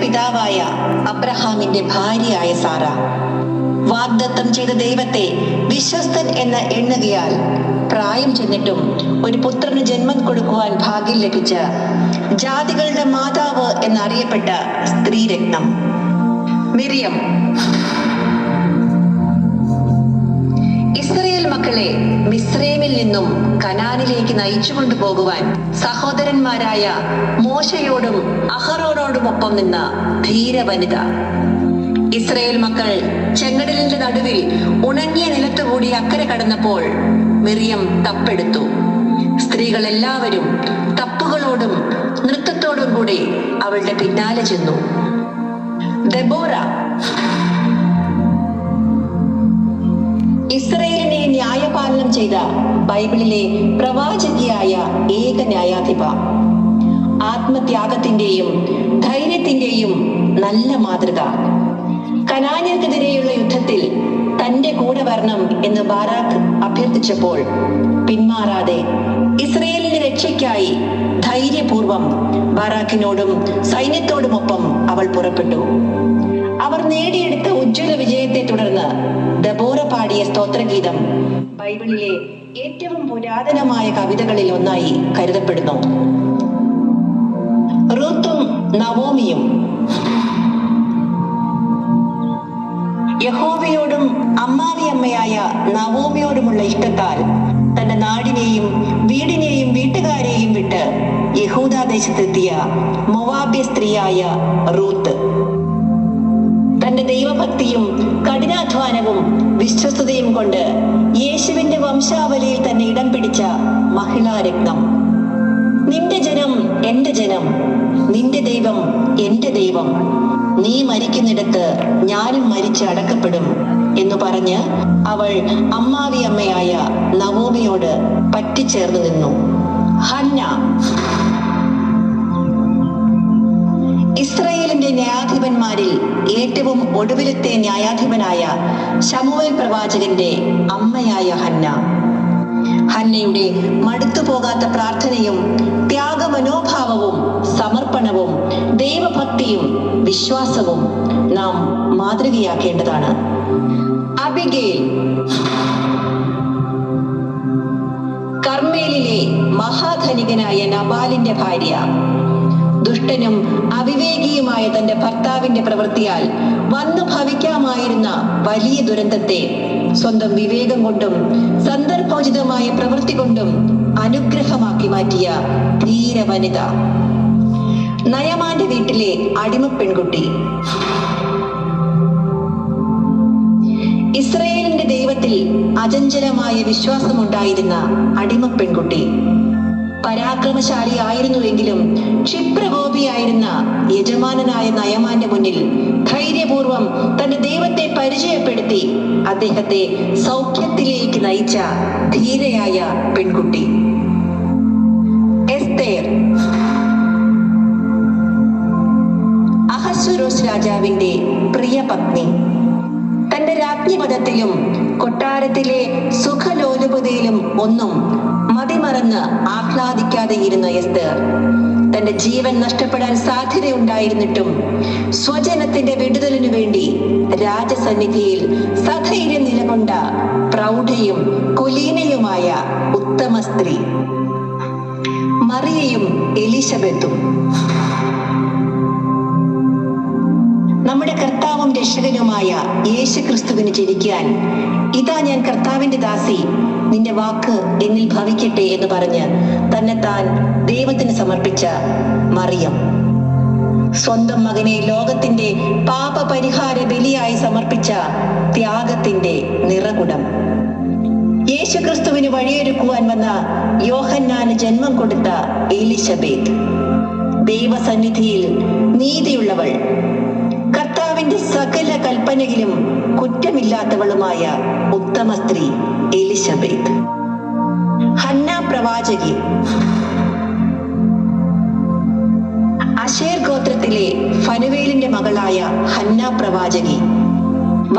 പിതാവായ അബ്രഹാമിന്റെ ഭാര്യയായ സാറ വാഗ്ദത്തം ചെയ്ത ദൈവത്തെ വിശ്വസ്തൻ എന്ന് എണ്ണുകയാൽ പ്രായം ചെന്നിട്ടും ഒരു പുത്രന് ജന്മം കൊടുക്കുവാൻ ഭാഗ്യം ലഭിച്ച ജാതികളുടെ മാതാവ് എന്നറിയപ്പെട്ട സ്ത്രീരത്നം മിറിയം. ഇസ്രായേൽ മക്കളെ മിസ്രൈമിൽ നിന്നും കനാനിലേക്ക് നയിച്ചു കൊണ്ടുപോകുവാൻ സഹോദരന്മാരായ മോശയോടും അഹറോനോടുമൊപ്പം നിന്ന ധീരവനിത. ഇസ്രായേൽ മക്കൾ ചെങ്കടലിന്റെ നടുവിൽ ഉണങ്ങിയ നിലത്തുകൂടി അക്കരെ കടന്നപ്പോൾ മിറിയം തപ്പെടുത്തു. സ്ത്രീകൾ എല്ലാവരും തപ്പുകളോടും നൃത്തത്തോടും കൂടി അവളുടെ പിന്നാലെ ചെന്നു. ദെബോറ ഇസ്രായേലിനെ ന്യായപാലനം ചെയ്ത ബൈബിളിലെ പ്രവാചകിയായ ഏക ന്യായാധിപ. ആത്മത്യാഗത്തിന്റെയും ധൈര്യത്തിന്റെയും നല്ല മാതൃക. കനാന്യർക്കെതിരെയുള്ള യുദ്ധത്തിൽ തന്റെ കൂടെ വരണം എന്ന് ബാരാക്ക് അഭ്യർത്ഥിച്ചപ്പോൾ പിന്മാറാതെ ഇസ്രായേലിന്റെ രക്ഷയ്ക്കായി ധൈര്യപൂർവം ബാരാക്കിനോടും സൈന്യത്തോടുമൊപ്പം അവൾ പുറപ്പെട്ടു. അവർ നേടിയെടുത്ത ഉജ്ജ്വല വിജയത്തെ തുടർന്ന് ദബോറ പാടിയ സ്തോത്രഗീതം ബൈബിളിലെ ഏറ്റവും പുരാതനമായ കവിതകളിൽ ഒന്നായി കരുതപ്പെടുന്നു. റൂത്തും നവോമിയും. യഹോവയോടും അമ്മാവിയമ്മയായ നവോമിയോടുമുള്ള ഇഷ്ടത്താൽ തന്റെ നാടിനെയും വീടിനെയും വീട്ടുകാരെയും വിട്ട് യഹൂദാദേശത്തെത്തിയ മൊവാബ്യ സ്ത്രീയായ റൂത്ത് തന്റെ ദൈവഭക്തിയും കഠിനാധ്വാനവും വിശ്വസ്തയും കൊണ്ട് യേശുവിന്റെ വംശാവലിയിൽ തന്നെ ഇടം പിടിച്ച മഹിളാരത്നം. നിന്റെ ജനം എന്റെ ജനം, നിന്റെ ദൈവം എന്റെ ദൈവം, നീ മരിക്കുന്നിടത്ത് ഞാനും മരിച്ച് അടക്കപ്പെടും എന്ന് പറഞ്ഞ് അവൾ അമ്മാവിയമ്മയായ നവോമിയോട് പറ്റിച്ചേർന്നു നിന്നു. ഹന്ന ഇസ്രായേലിന്റെ ന്യായാധിപന്മാരിൽ ഏറ്റവും ഒടുവിലത്തെ ന്യായാധിപനായ ശമൂവേൽ പ്രവാചകന്റെ അമ്മയായ ഹന്ന. ഹന്നയുടെ മടുത്തുപോകാത്ത പ്രാർത്ഥനയും ത്യാഗമനോഭാവവും സമർപ്പണവും ദൈവഭക്തിയും വിശ്വാസവും നാം മാതൃകയാക്കേണ്ടതാണ്. അബിഗേൽ കർമ്മേലിലെ മഹാധനികനായ നബാലിന്റെ ഭാര്യ. ദുഷ്ടനും അവിവേകിയുമായ തന്റെ ഭർത്താവിന്റെ പ്രവൃത്തിയാൽ വന്നു ഭവിക്കാമായിരുന്ന വലിയ ദുരന്തത്തെ സ്വന്തം വിവേകം കൊണ്ടും സന്ദർഭോചിതമായ പ്രവൃത്തി കൊണ്ടും അനുഗ്രഹമാക്കി മാറ്റിയ ധീര വനിത. നയമാന്റെ വീട്ടിലെ അടിമ പെൺകുട്ടി. ഇസ്രായേലിന്റെ ദൈവത്തിൽ അചഞ്ചലമായ വിശ്വാസമുണ്ടായിരുന്ന അടിമ പെൺകുട്ടി. പരാക്രമശാലി ആയിരുന്നുവെങ്കിലും ക്ഷിപ്രകോപിയായിരുന്ന യജമാനനായ നയമാന്റെ മുന്നിൽ ധൈര്യപൂർവം തന്റെ ദൈവത്തെ പരിചയപ്പെടുത്തി അദ്ദേഹത്തെ സൗഖ്യത്തിലേക്ക് നയിച്ച ധീരയായ പെൺകുട്ടി. എസ്തേർ അഹശ്വേരോസ് രാജാവിന്റെ പ്രിയ പത്നി. തന്റെ രാജ്ഞിപദത്തിലും കൊട്ടാരത്തിലെ സുഖലോലുപതയിലും ഒന്നും മതിമറന്ന് ആഹ്ലാദിക്കാതെ ഇരുന്ന എസ്തേർ തന്റെ ജീവൻ നഷ്ടപ്പെടാൻ സാധ്യതയുണ്ടായിരുന്നിട്ടും സ്വജനത്തിന്റെ വിടുതലിനു വേണ്ടി രാജസന്നിധിയിൽ സധൈര്യം നിലകൊണ്ട പ്രൗഢയും കുലീനയുമായ ഉത്തമ സ്ത്രീ. മറിയയും എലിശബത്തും. നമ്മുടെ കർത്താവും രക്ഷകനുമായ യേശു ക്രിസ്തുവിന് ജനിക്കാൻ ഇതാ ഞാൻ കർത്താവിന്റെ ദാസി, നിന്റെ വാക്ക് എന്നിൽ ഭവിക്കട്ടെ എന്ന് പറഞ്ഞ് തന്നെത്താൻ ദൈവത്തിന് സമർപ്പിച്ച മറിയം. സ്വന്തം മകനെ ലോകത്തിന്റെ പാപപരിഹാര ബലിയായി സമർപ്പിച്ച ത്യാഗത്തിന്റെ നിറകുടം. യേശു ക്രിസ്തുവിന് വഴിയൊരുക്കുവാൻ വന്ന യോഹന്നാന് ജന്മം കൊടുത്ത എലിശബേത്ത്. ദൈവസന്നിധിയിൽ നീതിയുള്ളവൾ, കർത്താവിന്റെ സകല കൽപ്പനയിലും കുറ്റമില്ലാത്തവളുമായ ഉത്തമ സ്ത്രീ എലിശബേത്ത്. ഹന്ന പ്രവാചകി. അശേർ ഗോത്രത്തിലെ ഫനുവേലിന്റെ മകളായ ഹന്ന പ്രവാചകി.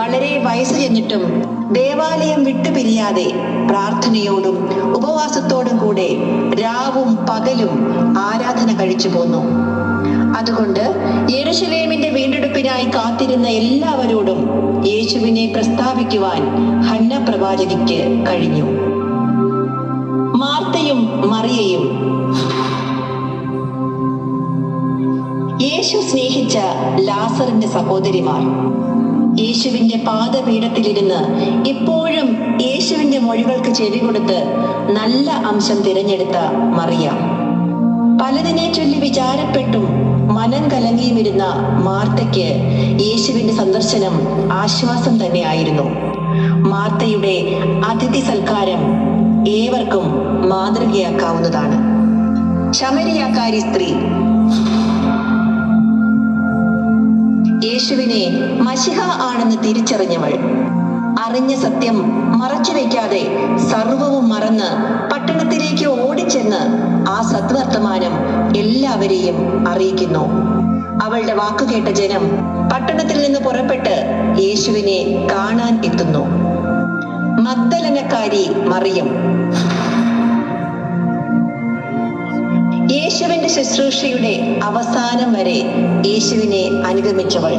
വളരെ വയസ്സ് ചെന്നിട്ടും ദേവാലയം വിട്ടുപിരിയാതെ പ്രാർത്ഥനയോടും ഉപവാസത്തോടും കൂടെ രാവും പകലും ആരാധന കഴിച്ചു പോന്നു. അതുകൊണ്ട് യെരൂശലേമിന്റെ വീണ്ടെടുപ്പിനായി കാത്തിരുന്ന എല്ലാവരോടും യേശുവിനെ പ്രസ്താവിക്കുവാൻ ഹന്ന പ്രവാചകിക്ക് കഴിഞ്ഞു. മാർത്തയും മറിയയും. യേശു സ്നേഹിച്ച ലാസറിന്റെ സഹോദരിമാർ. യേശുവിന്റെ പാദപീഠത്തിലിരുന്ന് ഇപ്പോഴും യേശുവിന്റെ മൊഴികൾക്ക് ചെവി കൊടുത്ത് നല്ല അംശം തിരഞ്ഞെടുത്ത മറിയ. പലതിനെ ചൊല്ലി വിചാരപ്പെട്ടും മനം കലങ്ങിയുമിരുന്ന മാർത്തയ്ക്ക് യേശുവിന്റെ സന്ദർശനം ആശ്വാസം തന്നെയായിരുന്നു. മാർത്തയുടെ അതിഥി സൽക്കാരം ഏവർക്കും മാതൃകയാക്കാവുന്നതാണ്. ശമരിയാക്കാരി സ്ത്രീ. യേശുവിനെ മശിഹ ആണെന്ന് തിരിച്ചറിഞ്ഞവൾ. അറിഞ്ഞ സത്യം മറച്ചു വയ്ക്കാതെ സർവവും മറന്ന് പട്ടണത്തിലേക്ക് ഓടിച്ചെന്ന് ആ സദ്വർത്തമാനം എല്ലാവരെയും അറിയിക്കുന്നു. അവളുടെ വാക്കുകേട്ട ജനം പട്ടണത്തിൽ നിന്ന് പുറപ്പെട്ട് യേശുവിനെ കാണാൻ എത്തുന്നു. മഗ്ദലനക്കാരി മറിയം. യേശുവിന്റെ ശുശ്രൂഷയുടെ അവസാനം വരെ യേശുവിനെ അനുഗമിച്ചവൾ.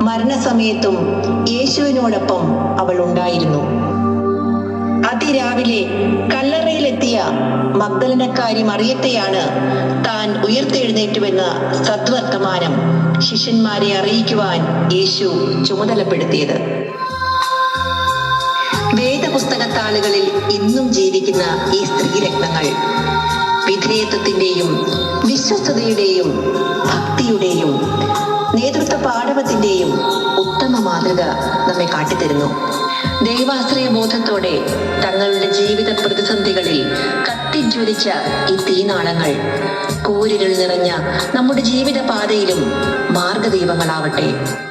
മരണസമയത്തും യേശുവിനോടൊപ്പം അവൾ ഉണ്ടായിരുന്നു. അതിരാവിലെ കല്ലറയിലെത്തിയ മഗ്ദലനക്കാരി മറിയത്തെയാണ് താൻ ഉയർത്തെഴുന്നേറ്റുവെന്ന സദ്വർത്തമാനം ശിഷ്യന്മാരെ അറിയിക്കുവാൻ യേശു ചുമതലപ്പെടുത്തിയത്. വേദപുസ്തകത്താളുകളിൽ ഇന്നും ജീവിക്കുന്ന ഈ സ്ത്രീരത്നങ്ങൾ വിധേയത്വത്തിന്റെയും വിശ്വസ്തതയുടെയും ഭക്തിയുടെയും നേതൃത്വ പാടവത്തിന്റെയും ഉത്തമ മാതൃക നമ്മെ കാട്ടിത്തരുന്നു. ദൈവാശ്രയ ബോധത്തോടെ തങ്ങളുടെ ജീവിത പ്രതിസന്ധികളിൽ കത്തിജ്വലിച്ച ഈ തീനാളങ്ങൾ കൂരിരുൾ നിറഞ്ഞ നമ്മുടെ ജീവിത പാതയിലും മാർഗദീപങ്ങളാവട്ടെ.